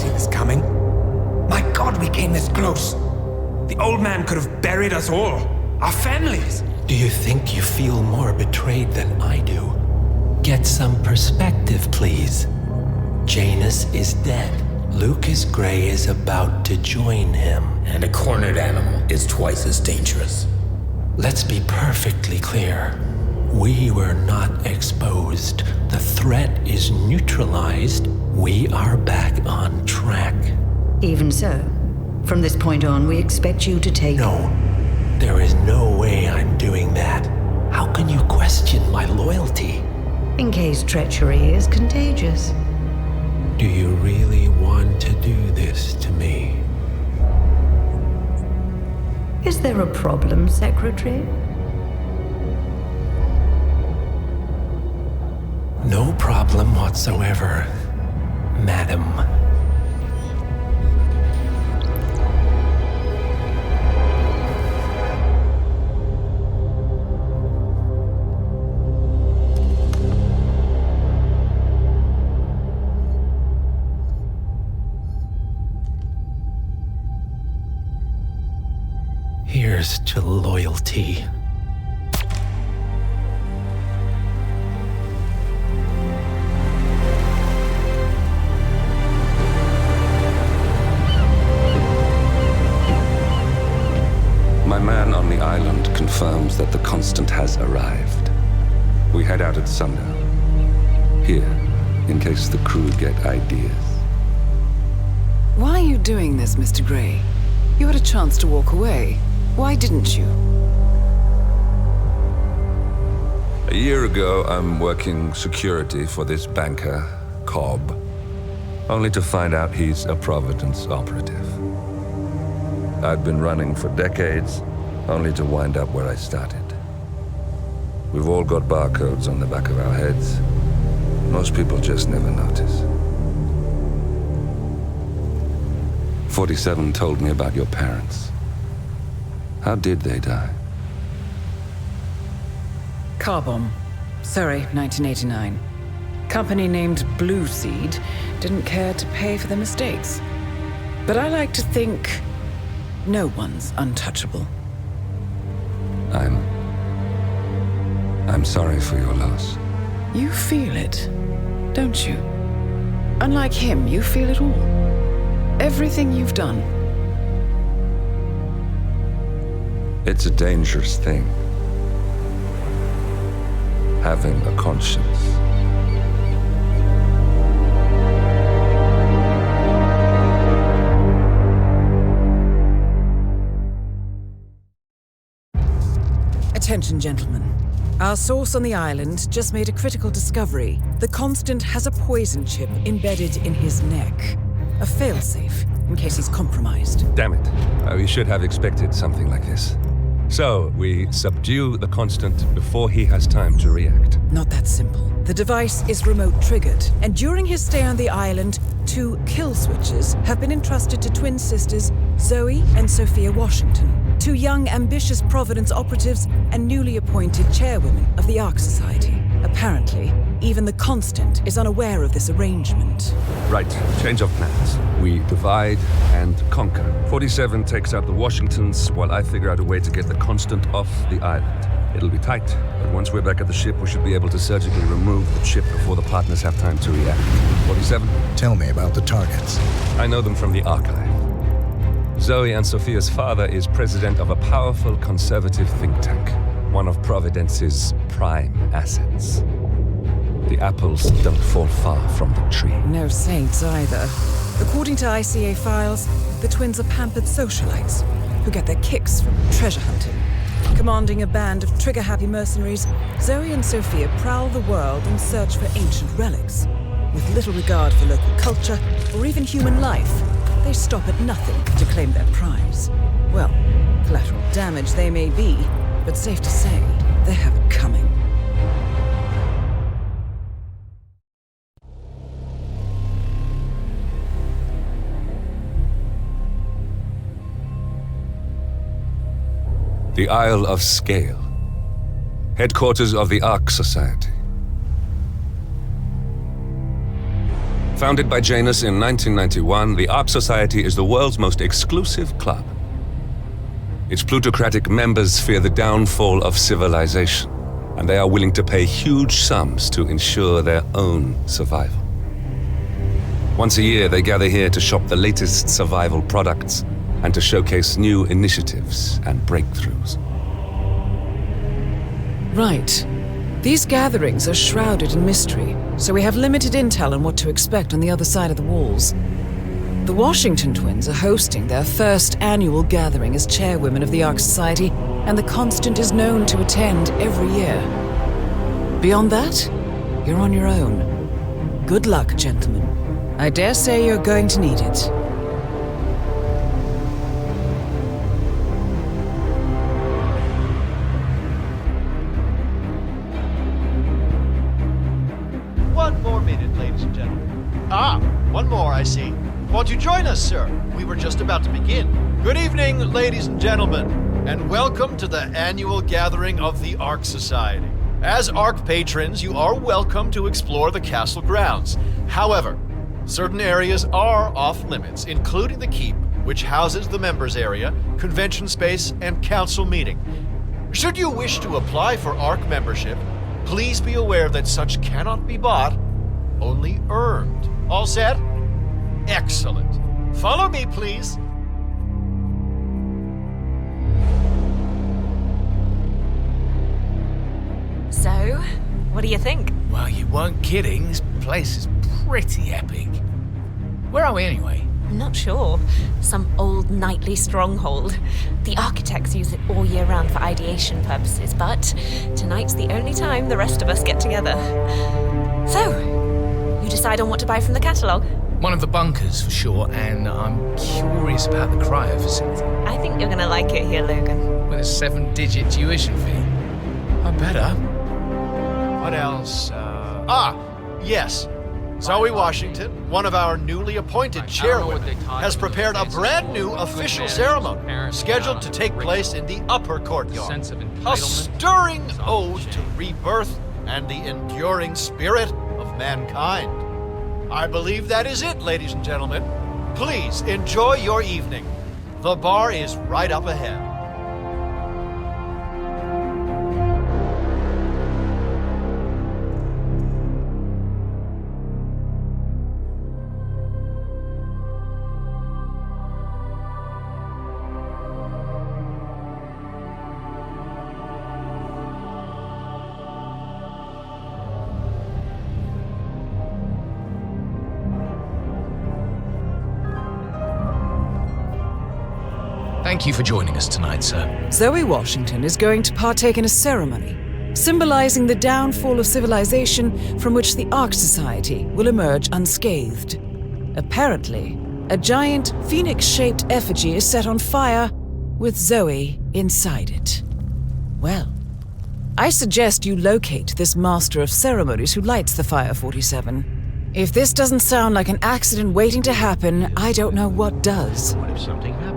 see this coming. My God, we came this close. The old man could have buried us all. Our families. Do you think you feel more betrayed than I do? Get some perspective, please. Janus is dead. Lucas Gray is about to join him. And a cornered animal is twice as dangerous. Let's be perfectly clear. We were not exposed. The threat is neutralized. We are back on track. Even so, from this point on, we expect you to take... No, there is no way I'm doing that. How can you question my loyalty? In case treachery is contagious. Do you really want to do this to me? Is there a problem, Secretary? No problem whatsoever, Madam. Here's to loyalty. My man on the island confirms that the Constant has arrived. We head out at sundown. Here, in case the crew get ideas. Why are you doing this, Mr. Gray? You had a chance to walk away. Why didn't you? A year ago, I'm working security for this banker, Cobb, only to find out he's a Providence operative. I'd been running for decades, only to wind up where I started. We've all got barcodes on the back of our heads. Most people just never notice. 47 told me about your parents. How did they die? Car bomb. Surrey, 1989. Company named Blue Seed didn't care to pay for their mistakes. But I like to think no one's untouchable. I'm sorry for your loss. You feel it, don't you? Unlike him, you feel it all. Everything you've done. It's a dangerous thing, having a conscience. Attention, gentlemen. Our source on the island just made a critical discovery. The Constant has a poison chip embedded in his neck. A failsafe, in case he's compromised. Damn it. We should have expected something like this. So, we subdue the Constant before he has time to react. Not that simple. The device is remote triggered, and during his stay on the island, 2 kill switches have been entrusted to twin sisters Zoe and Sophia Washington, 2 young, ambitious Providence operatives and newly appointed chairwomen of the Ark Society. Apparently, even the Constant is unaware of this arrangement. Right, change of plans. We divide and conquer. 47 takes out the Washingtons while I figure out a way to get the Constant off the island. It'll be tight, but once we're back at the ship, we should be able to surgically remove the chip before the partners have time to react. 47? Tell me about the targets. I know them from the archive. Zoe and Sophia's father is president of a powerful conservative think tank, one of Providence's prime assets. The apples don't fall far from the tree. No saints either. According to ICA files, the twins are pampered socialites who get their kicks from treasure hunting. Commanding a band of trigger-happy mercenaries, Zoe and Sophia prowl the world in search for ancient relics. With little regard for local culture or even human life, they stop at nothing to claim their prize. Well, collateral damage they may be, but safe to say, they have it coming. The Isle of Sgàil, headquarters of the Ark Society. Founded by Janus in 1991, the Ark Society is the world's most exclusive club. Its plutocratic members fear the downfall of civilization, and they are willing to pay huge sums to ensure their own survival. Once a year, they gather here to shop the latest survival products and to showcase new initiatives and breakthroughs. Right. These gatherings are shrouded in mystery, so we have limited intel on what to expect on the other side of the walls. The Washington twins are hosting their first annual gathering as chairwomen of the Ark Society, and the Constant is known to attend every year. Beyond that, you're on your own. Good luck, gentlemen. I dare say you're going to need it. One more minute, ladies and gentlemen. Ah, one more, I see. Won't you join us, sir? We were just about to begin. Good evening, ladies and gentlemen, and welcome to the annual gathering of the Ark Society. As Ark patrons, you are welcome to explore the castle grounds. However, certain areas are off limits, including the keep, which houses the members area, convention space, and council meeting. Should you wish to apply for Ark membership, please be aware that such cannot be bought, only earned. All set? Excellent. Follow me, please. So, what do you think? Well, you weren't kidding. This place is pretty epic. Where are we anyway? I'm not sure. Some old knightly stronghold. The architects use it all year round for ideation purposes, but tonight's the only time the rest of us get together. So, you decide on what to buy from the catalogue? One of the bunkers, for sure, and I'm curious about the cryo facility. I think you're gonna like it here, Logan. With a 7-digit tuition fee. I better. What else? Yes. Zoe Washington, one of our newly appointed chairwomen, has prepared a brand new official ceremony scheduled to take place in the upper courtyard. A stirring ode to rebirth and the enduring spirit of mankind. I believe that is it, ladies and gentlemen. Please enjoy your evening. The bar is right up ahead. Thank you for joining us tonight, sir. Zoe Washington is going to partake in a ceremony, symbolizing the downfall of civilization from which the Ark Society will emerge unscathed. Apparently, a giant phoenix-shaped effigy is set on fire, with Zoe inside it. Well, I suggest you locate this master of ceremonies who lights the Fire 47. If this doesn't sound like an accident waiting to happen, I don't know what does. What if something happens?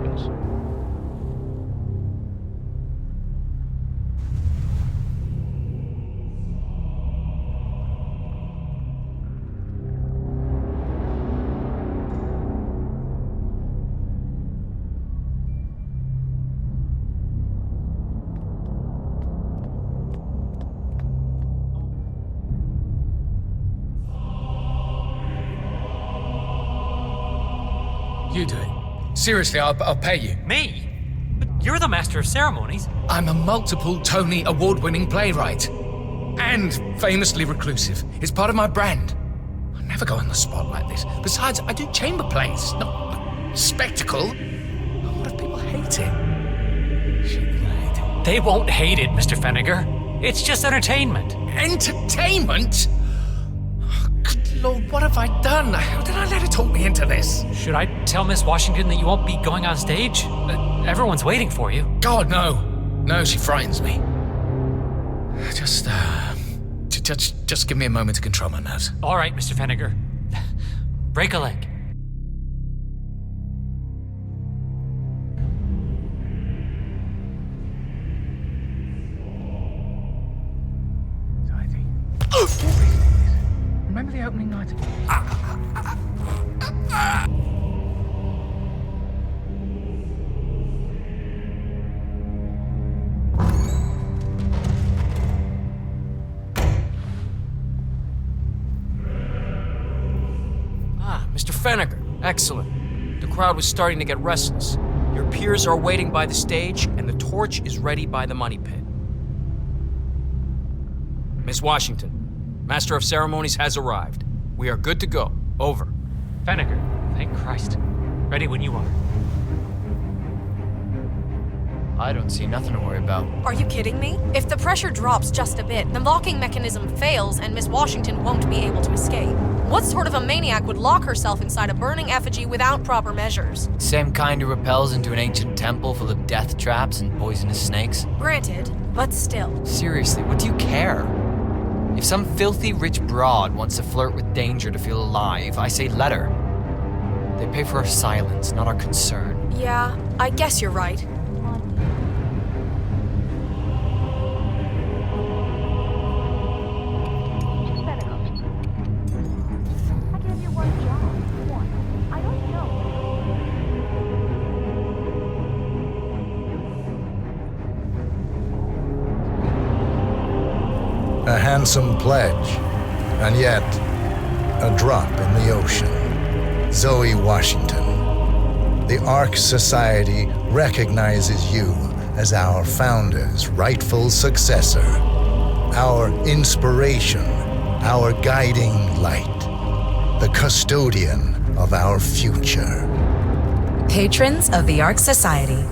You do it. Seriously, I'll pay you. Me? But you're the master of ceremonies. I'm a multiple Tony award-winning playwright. And famously reclusive. It's part of my brand. I never go on the spot like this. Besides, I do chamber plays, not spectacle. What if people hate it? Shit, they're gonna hate it. They won't hate it, Mr. Fenniger. It's just entertainment. Entertainment? Oh, good Lord, what have I done? How did I let her talk me into this? Should I tell Miss Washington that you won't be going on stage? Everyone's waiting for you. God, no. No, she frightens me. Just give me a moment to control my nerves. All right, Mr. Fenniger. Break a leg. Remember the opening night. Mr. Fenneker, excellent. The crowd was starting to get restless. Your peers are waiting by the stage, and the torch is ready by the money pit. Miss Washington, Master of Ceremonies has arrived. We are good to go. Over. Fenneker, thank Christ. Ready when you are. I don't see nothing to worry about. Are you kidding me? If the pressure drops just a bit, the locking mechanism fails and Miss Washington won't be able to escape. What sort of a maniac would lock herself inside a burning effigy without proper measures? Same kind who repels into an ancient temple full of death traps and poisonous snakes? Granted, but still. Seriously, what do you care? If some filthy rich broad wants to flirt with danger to feel alive, I say let her. They pay for our silence, not our concern. Yeah, I guess you're right. A handsome pledge, and yet a drop in the ocean. Zoe Washington, the Ark Society recognizes you as our founder's rightful successor, our inspiration, our guiding light, the custodian of our future. Patrons of the Ark Society,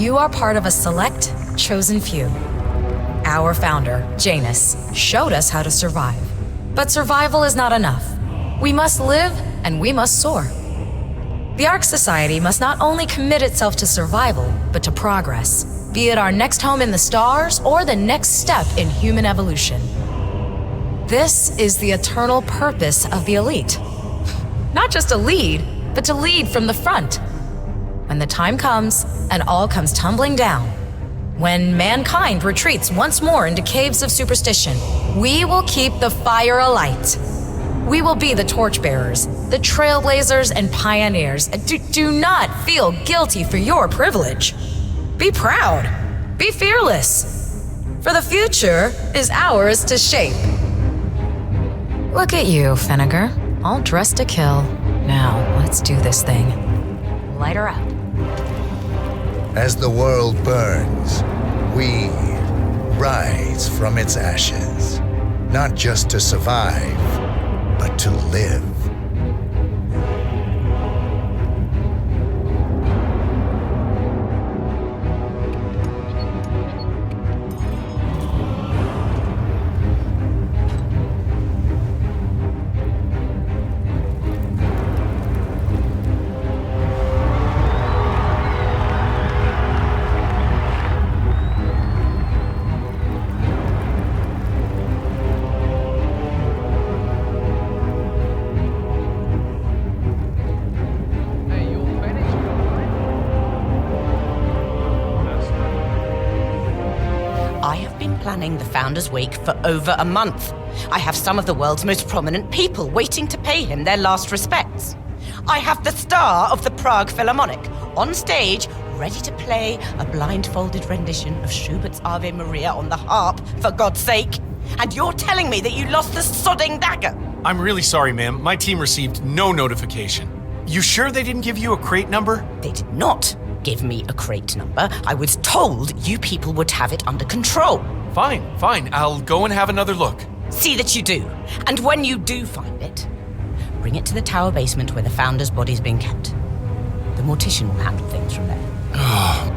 you are part of a select, chosen few. Our founder, Janus, showed us how to survive. But survival is not enough. We must live and we must soar. The Ark Society must not only commit itself to survival, but to progress, be it our next home in the stars or the next step in human evolution. This is the eternal purpose of the elite. Not just to lead, but to lead from the front. When the time comes and all comes tumbling down, when mankind retreats once more into caves of superstition, we will keep the fire alight. We will be the torchbearers, the trailblazers and pioneers. Do not feel guilty for your privilege. Be proud. Be fearless. For the future is ours to shape. Look at you, Fenneker, all dressed to kill. Now, let's do this thing. Light her up. As the world burns, we rise from its ashes, not just to survive, but to live. Planning the Founder's Wake for over a month. I have some of the world's most prominent people waiting to pay him their last respects. I have the star of the Prague Philharmonic on stage, ready to play a blindfolded rendition of Schubert's Ave Maria on the harp, for God's sake. And you're telling me that you lost the sodding dagger? I'm really sorry, ma'am. My team received no notification. You sure they didn't give you a crate number? They did not give me a crate number. I was told you people would have it under control. Fine. I'll go and have another look. See that you do. And when you do find it, bring it to the tower basement where the Founder's body's being kept. The mortician will handle things from there.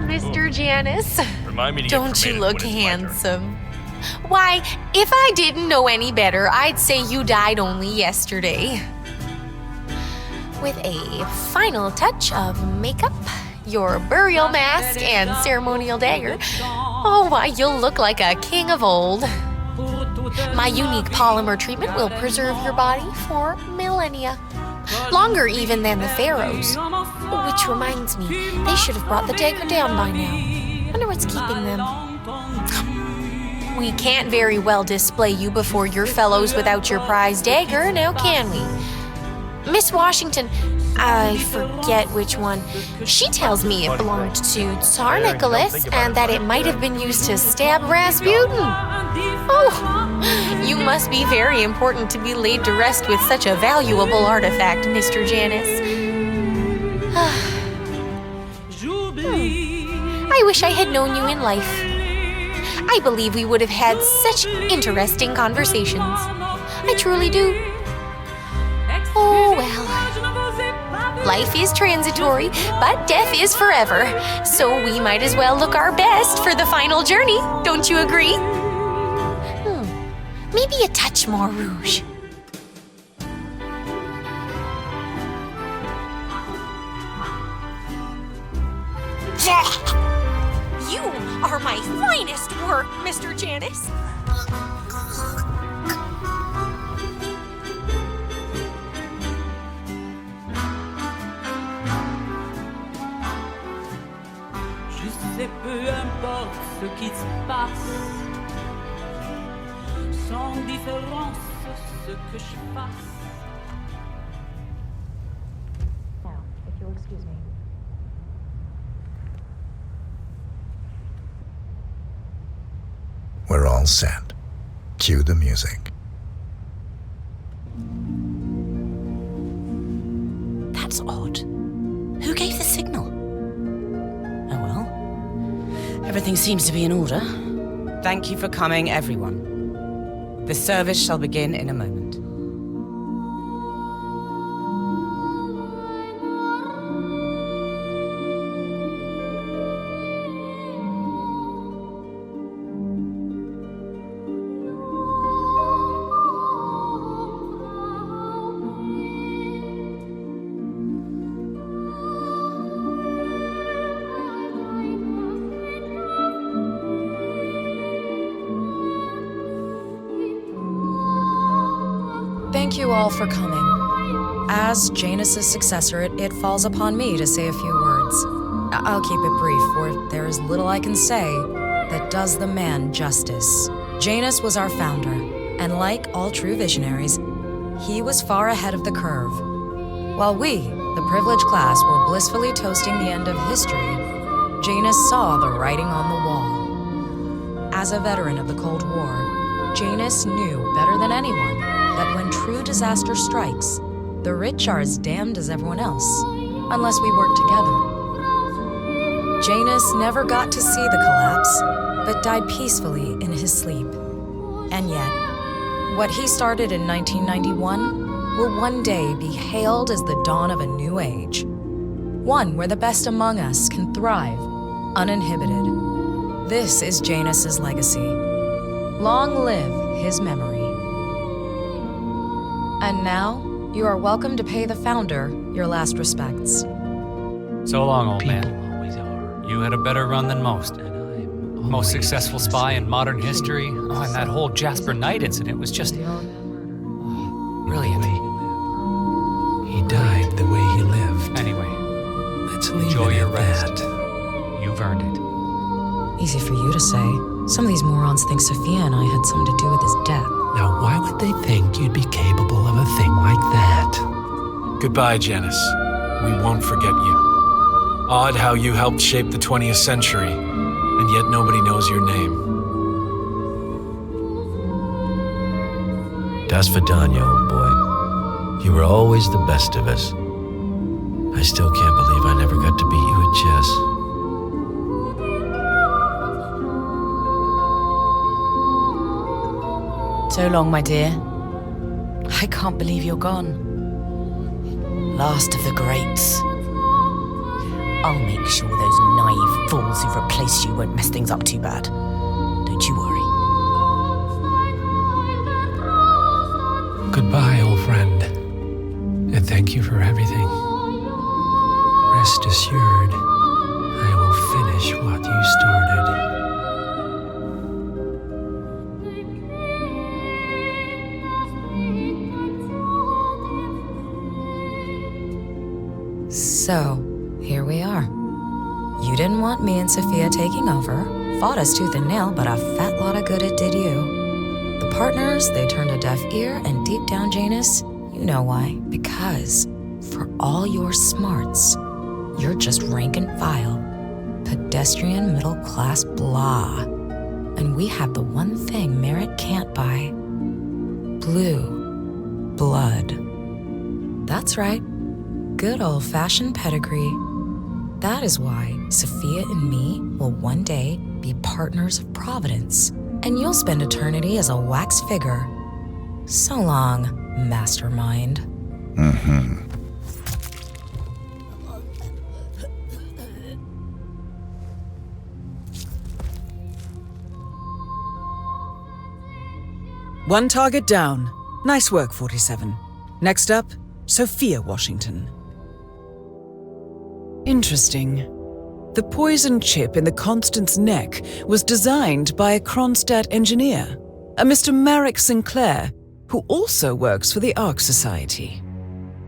Mr. Janus. Remind me to Don't you look handsome? Why, if I didn't know any better, I'd say you died only yesterday. With a final touch of makeup, your burial mask, and ceremonial dagger, oh, why, you'll look like a king of old. My unique polymer treatment will preserve your body for millennia. Longer even than the pharaohs. Which reminds me, they should have brought the dagger down by now. Wonder what's keeping them. We can't very well display you before your fellows without your prize dagger, now can we? Miss Washington, I forget which one. She tells me it belonged to Tsar Nicholas and that it might have been used to stab Rasputin. Oh, you must be very important to be laid to rest with such a valuable artifact, Mr. Janus. I wish I had known you in life. I believe we would have had such interesting conversations. I truly do. Oh, well. Life is transitory, but death is forever. So we might as well look our best for the final journey. Don't you agree? Maybe a touch more rouge. You are my finest work, Mr. Janus. Je sais peu importe ce qui se passe, sans différence ce que je fasse. Now, if you'll excuse me. We're all set. Cue the music. That's odd. Who gave the signal? Oh well. Everything seems to be in order. Thank you for coming, everyone. The service shall begin in a moment. Thank you all for coming. As Janus's successor, it falls upon me to say a few words. I'll keep it brief, for there is little I can say that does the man justice. Janus was our founder, and like all true visionaries, he was far ahead of the curve. While we, the privileged class, were blissfully toasting the end of history, Janus saw the writing on the wall. As a veteran of the Cold War, Janus knew better than anyone that when true disaster strikes, the rich are as damned as everyone else, unless we work together. Janus never got to see the collapse, but died peacefully in his sleep. And yet, what he started in 1991 will one day be hailed as the dawn of a new age. One where the best among us can thrive, uninhibited. This is Janus's legacy. Long live his memory. And now, you are welcome to pay the founder your last respects. So long, old man. You had a better run than most. Most successful spy in modern history. Oh, and that whole Jasper Knight incident was just brilliant. He died the way he lived. Anyway, let's leave enjoy it your at rest. that. You've earned it. Easy for you to say. Some of these morons think Sophia and I had something to do with his death. Now, why would they think you'd be capable of a thing like that? Goodbye, Janus. We won't forget you. Odd how you helped shape the 20th century, and yet nobody knows your name. Das Vidania, old boy. You were always the best of us. I still can't believe I never got to beat you at chess. So long, my dear. I can't believe you're gone. Last of the greats. I'll make sure those naive fools who replace you won't mess things up too bad. Don't you worry. Goodbye, old friend. And thank you for everything. Rest assured, I will finish what you started. So, here we are. You didn't want me and Sophia taking over, fought us tooth and nail, but a fat lot of good it did you. The partners, they turned a deaf ear, and deep down, Janus, you know why. Because, for all your smarts, you're just rank and file, pedestrian middle-class blah. And we have the one thing merit can't buy. Blue blood. That's right. Good old-fashioned pedigree. That is why Sophia and me will one day be partners of Providence, and you'll spend eternity as a wax figure. So long, mastermind. Mm-hmm. One target down. Nice work, 47. Next up, Sophia Washington. Interesting. The poison chip in the Constant's neck was designed by a Kronstadt engineer, a Mr. Marek Sinclair, who also works for the Ark Society.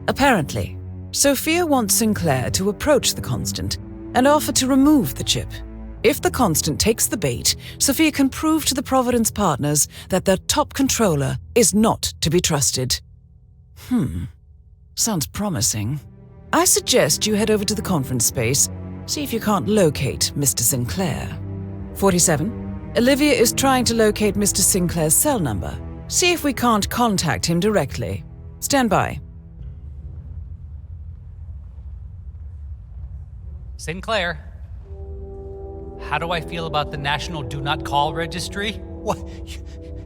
Apparently, Sophia wants Sinclair to approach the Constant and offer to remove the chip. If the Constant takes the bait, Sophia can prove to the Providence partners that their top controller is not to be trusted. Sounds promising. I suggest you head over to the conference space, see if you can't locate Mr. Sinclair. 47, Olivia is trying to locate Mr. Sinclair's cell number. See if we can't contact him directly. Stand by. Sinclair, how do I feel about the National Do Not Call Registry? What?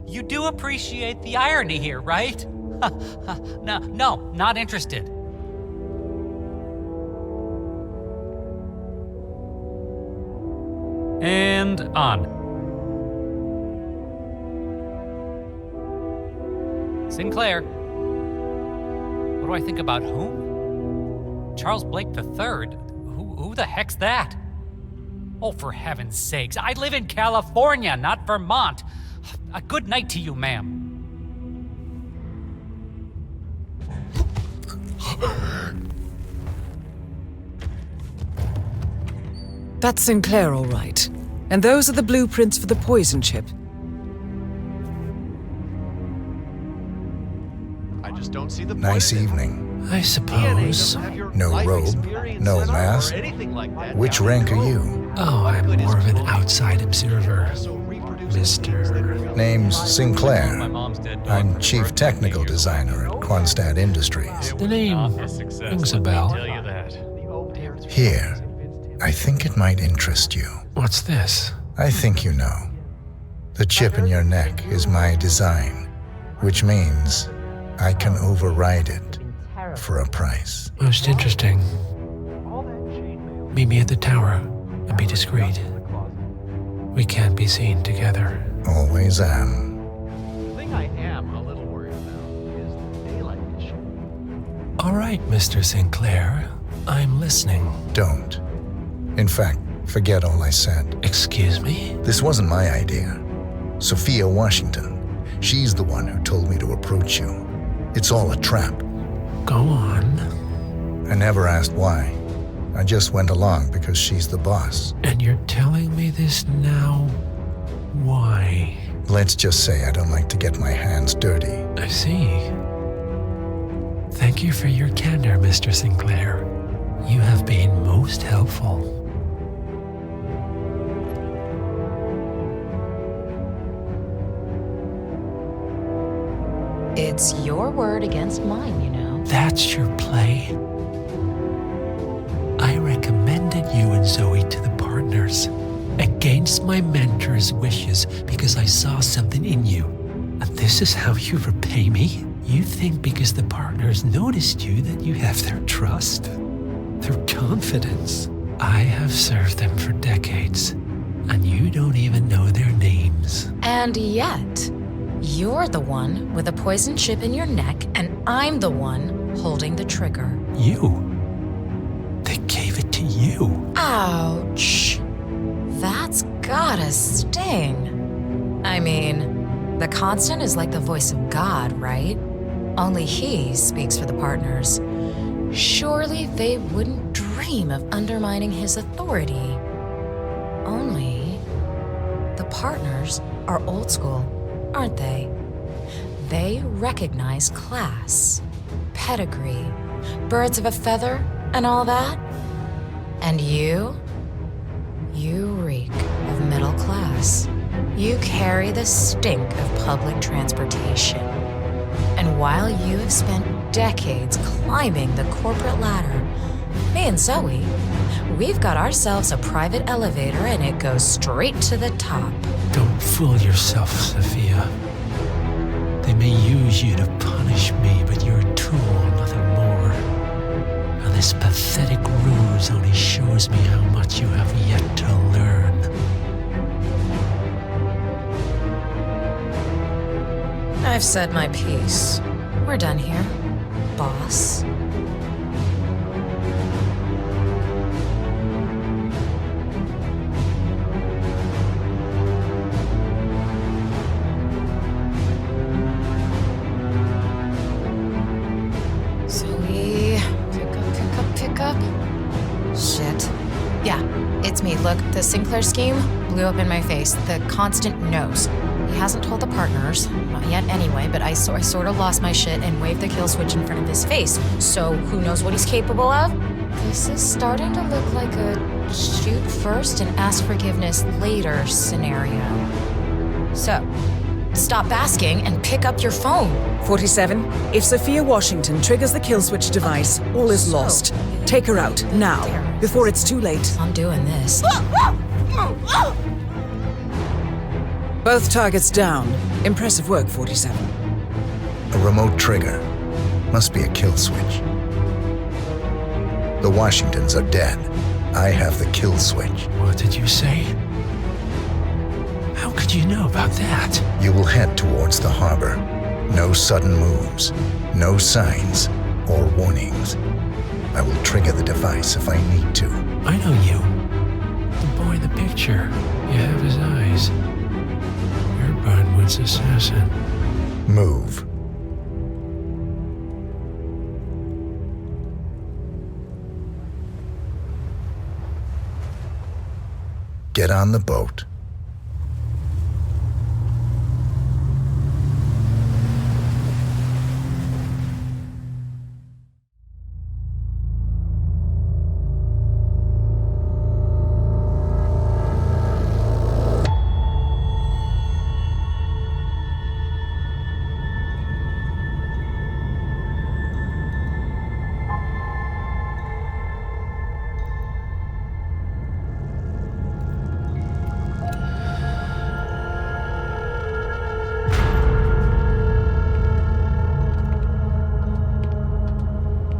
You do appreciate the irony here, right? No, not interested. And on. Sinclair, what do I think about whom? Charles Blake III? Who the heck's that? Oh, for heaven's sakes, I live in California, not Vermont. A good night to you, ma'am. That's Sinclair, all right. And those are the blueprints for the poison chip. I just don't see the point. Nice evening. I suppose. No robe, no mask. Which rank are you? Oh, I'm more of an outside observer, Mr. Name's Sinclair. I'm Chief Technical Designer at Kronstadt Industries. The name rings a bell. Here, I think it might interest you. What's this? I think you know. The chip in your neck is my design, which means I can override it for a price. Most interesting. Meet me at the tower and be discreet. We can't be seen together. Always am. The thing I am a little worried about is the daylight issue. All right, Mr. Sinclair. I'm listening. Don't. In fact, forget all I said. Excuse me? This wasn't my idea. Sophia Washington. She's the one who told me to approach you. It's all a trap. Go on. I never asked why. I just went along because she's the boss. And you're telling me this now? Why? Let's just say I don't like to get my hands dirty. I see. Thank you for your candor, Mr. Sinclair. You have been most helpful. It's your word against mine, you know. That's your play. I recommended you and Zoe to the partners against my mentor's wishes because I saw something in you. And this is how you repay me? You think because the partners noticed you that you have their trust, their confidence. I have served them for decades, and you don't even know their names. And yet, You're the one with a poison chip in your neck, and I'm the one holding the trigger. You? They gave it to you. Ouch. That's gotta sting. I mean, the Constant is like the voice of God, right? Only he speaks for the partners. Surely they wouldn't dream of undermining his authority. Only the partners are old school, aren't they? They recognize class, pedigree, birds of a feather, and all that. And you reek of middle class. You carry the stink of public transportation. And while you have spent decades climbing the corporate ladder, me and Zoe, we've got ourselves a private elevator and it goes straight to the top. Don't fool yourself, Sophia. They may use you to punish me, but you're a tool, nothing more. And this pathetic ruse only shows me how much you have yet to learn. I've said my piece. We're done here, boss. Zoe, pick up. Shit. Yeah, it's me. Look, the Sinclair scheme blew up in my face. The Constant knows. He hasn't told the partners, not yet anyway, but I sort of lost my shit and waved the kill switch in front of his face. So who knows what he's capable of? This is starting to look like a shoot first and ask forgiveness later scenario. So, stop asking and pick up your phone. 47, if Sophia Washington triggers the kill switch device, all is lost. Take her out, now, before it's too late. I'm doing this. Both targets down. Impressive work, 47. A remote trigger. Must be a kill switch. The Washingtons are dead. I have the kill switch. What did you say? How could you know about that? You will head towards the harbor. No sudden moves, no signs or warnings. I will trigger the device if I need to. I know you. The boy in the picture. You have his eyes. You're Burnwood's assassin. Move. Get on the boat.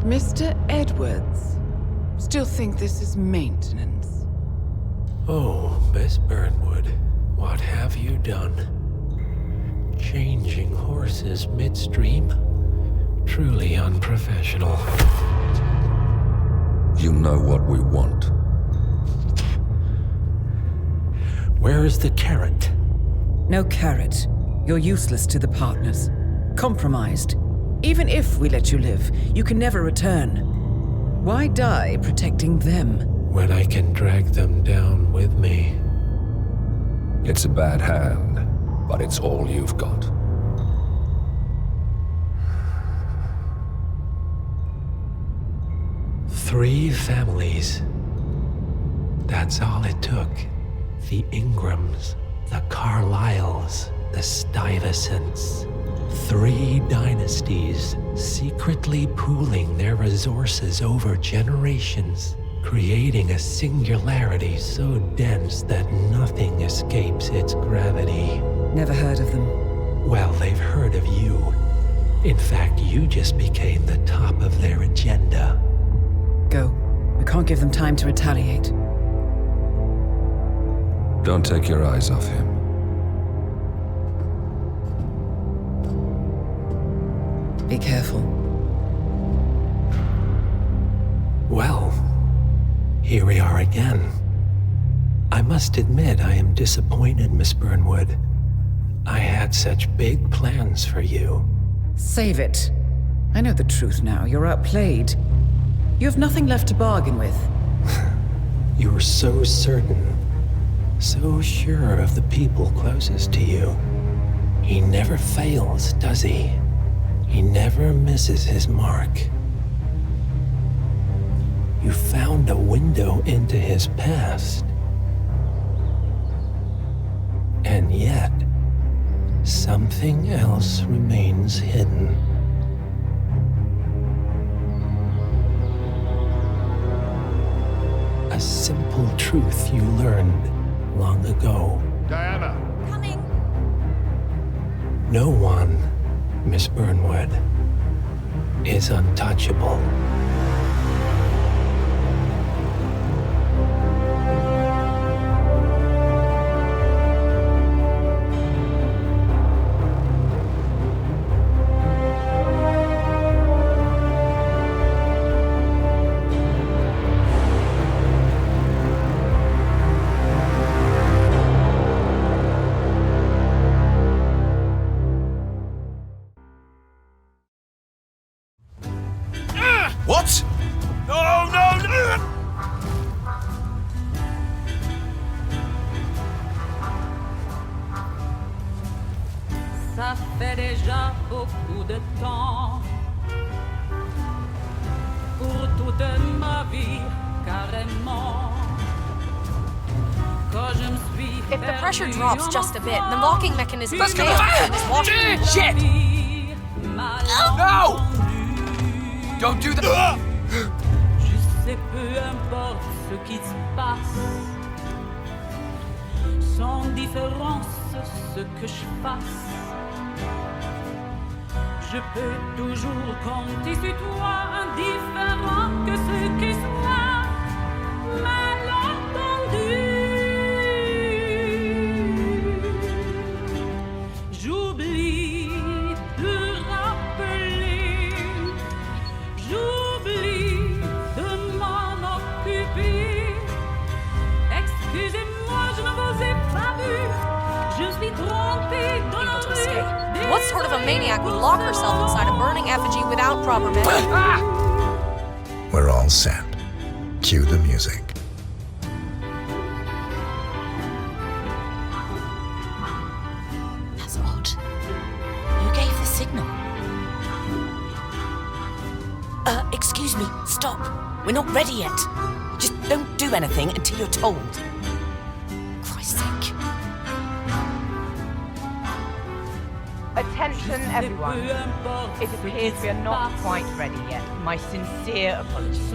Mr. Edwards, still think this is maintenance? Oh, Miss Burnwood, what have you done? Changing horses midstream? Truly unprofessional. You know what we want. Where is the carrot? No carrot. You're useless to the partners. Compromised. Even if we let you live, you can never return. Why die protecting them? When I can drag them down with me. It's a bad hand, but it's all you've got. Three families. That's all it took. The Ingrams, the Carlyles, the Stuyvesants. 3 dynasties secretly pooling their resources over generations, creating a singularity so dense that nothing escapes its gravity. Never heard of them. Well, they've heard of you. In fact, you just became the top of their agenda. Go. We can't give them time to retaliate. Don't take your eyes off him. Be careful. Well, here we are again. I must admit I am disappointed, Miss Burnwood. I had such big plans for you. Save it. I know the truth now. You're outplayed. You have nothing left to bargain with. You were so certain, so sure of the people closest to you. He never fails, does he? He never misses his mark. You found a window into his past. And yet, something else remains hidden. A simple truth you learned long ago. Diana. Coming. No one, Miss Burnwood, is untouchable. What? No, no, no! Ça fait déjà beaucoup de temps pour toute ma vie, carrément. Quand je me suis If the pressure drops just a bit, the locking mechanism Let's go fails. back! Miss Washington. Shit! No! Don't do that! Je sais peu importe ce qui se passe, sans différence ce que je fasse. Je peux toujours compter sur toi, indifférent que ce qui soit malentendu. J'oublie de rappeler, j'oublie de m'en occuper. Excusez-moi, je ne vous ai pas vu. Je suis trompée dans Able la to rue. escape. What sort of a maniac would lock herself inside a burning effigy without proper measure? We're all set. Cue the music. That's odd. Who gave the signal? Excuse me, stop. We're not ready yet. Just don't do anything until you're told. Christ's sake. Attention, everyone. It appears we are not quite ready yet. My sincere apologies.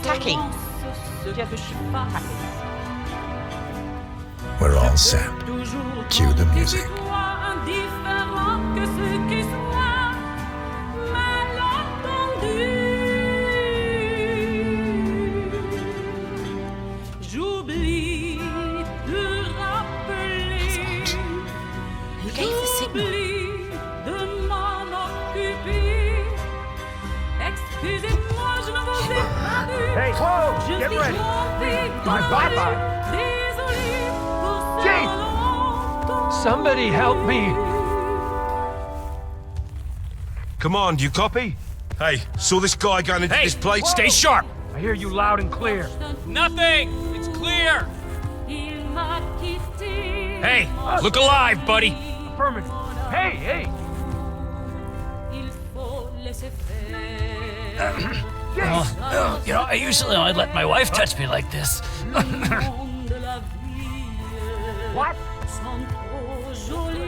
Tacking. Just tacking. We're all set. Cue the music. Indifférent que ce qui soit malentendu. J'oublie de rappeler. Who gave the signal? J'oublie de m'en occuper. Excusez-moi, je ne vous ai pas vu. Hey, whoa! Je Get suis ready. trompée dans My la bye-bye. rue. Désolée pour ce Jake! longtemps. Somebody help me! Command, you copy? Hey, saw this guy going into this place? Stay sharp! I hear you loud and clear. Nothing! It's clear! Il m'a quitté. Hey, look alive, buddy! Affirmative. Hey, hey! Il faut laisser faire. Well, you know, I usually only let my wife touch me like this. What? Sont trop jolis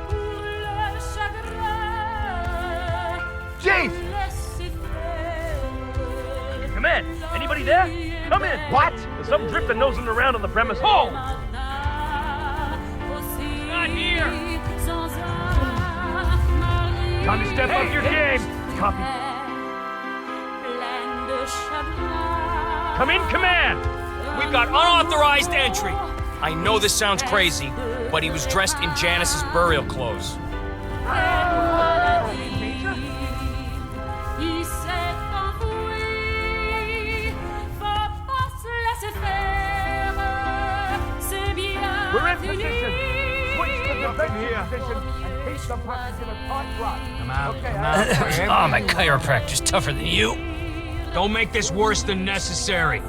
pour le chagrin. Chief! Laissez faire. Come in! Anybody there? Come in! What? There's some drifting nosing around on the premise. Oh! Not here. Sans Time to step up your game! Copy. pleine de chagrin. Come in, command! We've got unauthorized entry. I know this sounds crazy, but he was dressed in Janus's burial clothes. Fais-moi la We're in position. Switch to defensive position and keep the practice in a tight run. Come out, Okay, come out. Oh, my chiropractor's tougher than you. Don't make this worse than necessary.